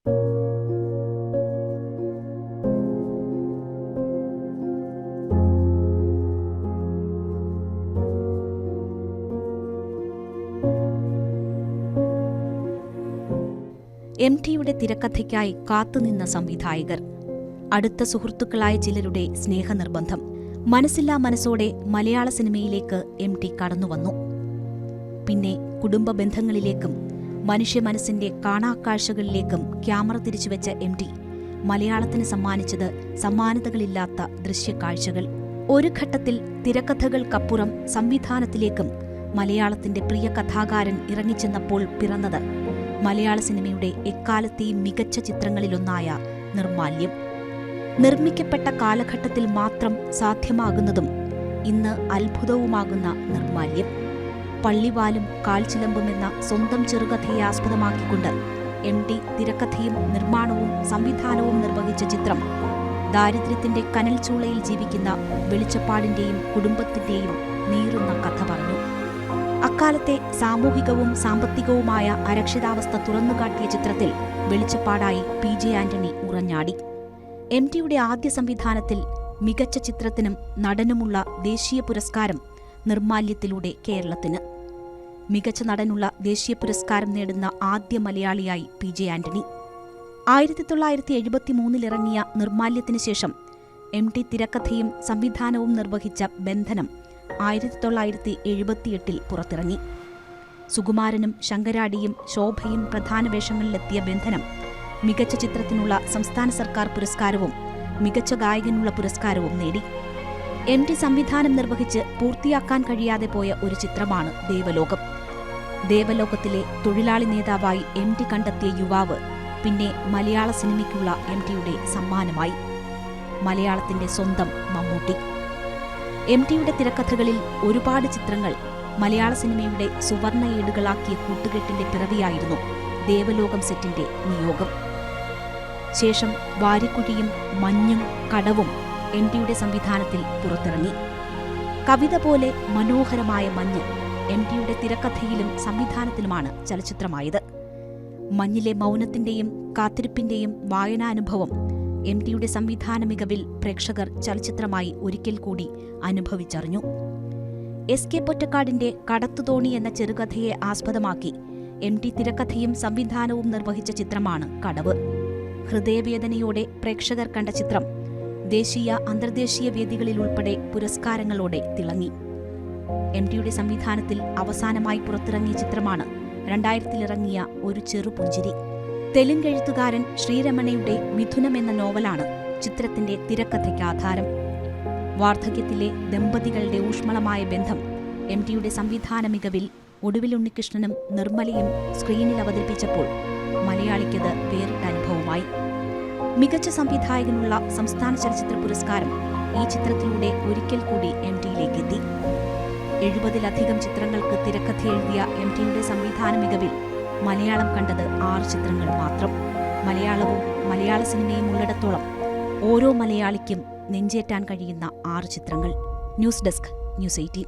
എം.ടിയുടെ തിരക്കഥയ്ക്കായി കാത്തുനിന്ന സംവിധായകർ, അടുത്ത സുഹൃത്തുക്കളായ ചിലരുടെ സ്നേഹനിർബന്ധം, മനസ്സില്ലാ മനസ്സോടെ മലയാള സിനിമയിലേക്ക് എം.ടി കടന്നുവന്നു. പിന്നെ കുടുംബ ബന്ധങ്ങളിലേക്കും മനുഷ്യ മനസ്സിന്റെ കാണാക്കാഴ്ചകളിലേക്കും ക്യാമറ തിരിച്ചുവെച്ച എം.ടി മലയാളത്തിന് സമ്മാനിച്ചത് സമാനതകളില്ലാത്ത ദൃശ്യക്കാഴ്ചകൾ. ഒരു ഘട്ടത്തിൽ തിരക്കഥകൾക്കപ്പുറം സംവിധാനത്തിലേക്കും മലയാളത്തിന്റെ പ്രിയ കഥാകാരൻ ഇറങ്ങിച്ചെന്നപ്പോൾ പിറന്നത് മലയാള സിനിമയുടെ എക്കാലത്തെയും മികച്ച ചിത്രങ്ങളിലൊന്നായ നിർമ്മാല്യം. നിർമ്മിക്കപ്പെട്ട കാലഘട്ടത്തിൽ മാത്രം സാധ്യമാകുന്നതും ഇന്ന് അത്ഭുതവുമാകുന്ന നിർമ്മാല്യം. പള്ളിവാലും കാൽച്ചിലമ്പുമെന്ന സ്വന്തം ചെറുകഥയെ ആസ്പദമാക്കിക്കൊണ്ട് എം.ടി തിരക്കഥയും നിർമ്മാണവും സംവിധാനവും നിർവഹിച്ച ചിത്രം ദാരിദ്ര്യത്തിന്റെ കനൽ ചൂളയിൽ ജീവിക്കുന്ന വെളിച്ചപ്പാടിന്റെയും കുടുംബത്തിന്റെയും നീറുന്ന കഥ പറഞ്ഞു. അക്കാലത്തെ സാമൂഹികവും സാമ്പത്തികവുമായ അരക്ഷിതാവസ്ഥ തുറന്നുകാട്ടിയ ചിത്രത്തിൽ വെളിച്ചപ്പാടായി പി.ജെ. ആന്റണി ഉറഞ്ഞാടി. എം.ടിയുടെ ആദ്യ സംവിധാനത്തിൽ മികച്ച ചിത്രത്തിനും നടനുമുള്ള ദേശീയ പുരസ്കാരം നിർമ്മാല്യത്തിലൂടെ കേരളത്തിന്. മികച്ച നടനുള്ള ദേശീയ പുരസ്കാരം നേടുന്ന ആദ്യ മലയാളിയായി പി.ജെ. ആന്റണി. 1973 ഇറങ്ങിയ നിർമ്മാല്യത്തിനു ശേഷം എം.ടി തിരക്കഥയും സംവിധാനവും നിർവഹിച്ച ബന്ധനം 1978 പുറത്തിറങ്ങി. സുകുമാരനും ശങ്കരാടിയും ശോഭയും പ്രധാന വേഷങ്ങളിലെത്തിയ ബന്ധനം മികച്ച ചിത്രത്തിനുള്ള സംസ്ഥാന സർക്കാർ പുരസ്കാരവും മികച്ച ഗായകനുള്ള പുരസ്കാരവും നേടി. എം.ടി സംവിധാനം നിർവഹിച്ച് പൂർത്തിയാക്കാൻ കഴിയാതെ പോയ ഒരു ചിത്രമാണ് ദേവലോകം. ദേവലോകത്തിലെ തൊഴിലാളി നേതാവായി എം.ടി കണ്ടെത്തിയ യുവാവ് പിന്നെ മലയാള സിനിമയ്ക്കുള്ള എം.ടിയുടെ സമ്മാനമായി. മലയാളത്തിന്റെ സ്വന്തം മമ്മൂട്ടി. എം.ടിയുടെ തിരക്കഥകളിൽ ഒരുപാട് ചിത്രങ്ങൾ മലയാള സിനിമയുടെ സുവർണ ഏടുകളാക്കിയ കൂട്ടുകെട്ടിന്റെ പിറവിയായിരുന്നു ദേവലോകം സെറ്റിന്റെ നിയോഗം. ശേഷം വാരിക്കുഴിയും മഞ്ഞും കടവും എം.ടിയുടെ സംവിധാനത്തിൽ പുറത്തിറങ്ങി. കവിത പോലെ മനോഹരമായ മഞ്ഞ് എം.ടിയുടെ തിരക്കഥയിലും സംവിധാനത്തിലുമാണ് ചലച്ചിത്രമായത്. മഞ്ഞിലെ മൗനത്തിന്റെയും കാത്തിരിപ്പിന്റെയും വായനാനുഭവം എം.ടിയുടെ സംവിധാന മികവിൽ പ്രേക്ഷകർ ചലച്ചിത്രമായി ഒരിക്കൽ കൂടി അനുഭവിച്ചറിഞ്ഞു. എസ്.കെ. പൊറ്റക്കാടിന്റെ കടത്തുതോണി എന്ന ചെറുകഥയെ ആസ്പദമാക്കി എം.ടി തിരക്കഥയും സംവിധാനവും നിർവഹിച്ച ചിത്രമാണ് കടവ്. ഹൃദയവേദനയോടെ പ്രേക്ഷകർ കണ്ട ചിത്രം ദേശീയ അന്തർദേശീയ വേദികളിലുൾപ്പെടെ പുരസ്കാരങ്ങളോടെ തിളങ്ങി. എം.ടിയുടെ സംവിധാനത്തിൽ അവസാനമായി പുറത്തിറങ്ങിയ ചിത്രമാണ് 2000 ഇറങ്ങിയ ഒരു ചെറുപുഞ്ചിരി. തെലുങ്ക് എഴുത്തുകാരൻ ശ്രീരമണയുടെ മിഥുനം എന്ന നോവലാണ് ചിത്രത്തിന്റെ തിരക്കഥയ്ക്ക് ആധാരം. വാർദ്ധക്യത്തിലെ ദമ്പതികളുടെ ഊഷ്മളമായ ബന്ധം എം.ടിയുടെ സംവിധാന മികവിൽ ഒടുവിൽ ഉണ്ണികൃഷ്ണനും നിർമ്മലയും സ്ക്രീനിൽ അവതരിപ്പിച്ചപ്പോൾ മലയാളിക്കത് വേറിട്ട അനുഭവമായി. മികച്ച സംവിധായകനുള്ള സംസ്ഥാന ചലച്ചിത്ര പുരസ്കാരം ഈ ചിത്രത്തിലൂടെ ഒരിക്കൽ കൂടി എം.ടിയിലേക്കെത്തി. 70-ലധികം ചിത്രങ്ങൾക്ക് തിരക്കഥ എഴുതിയ എം.ടിയുടെ സംവിധാന മികവിൽ മലയാളം കണ്ടത് 6 ചിത്രങ്ങൾ മാത്രം. മലയാളവും മലയാള സിനിമയും ഉള്ളിടത്തോളം ഓരോ മലയാളിക്കും നെഞ്ചേറ്റാൻ കഴിയുന്ന 6 ചിത്രങ്ങൾ. News desk, news 18.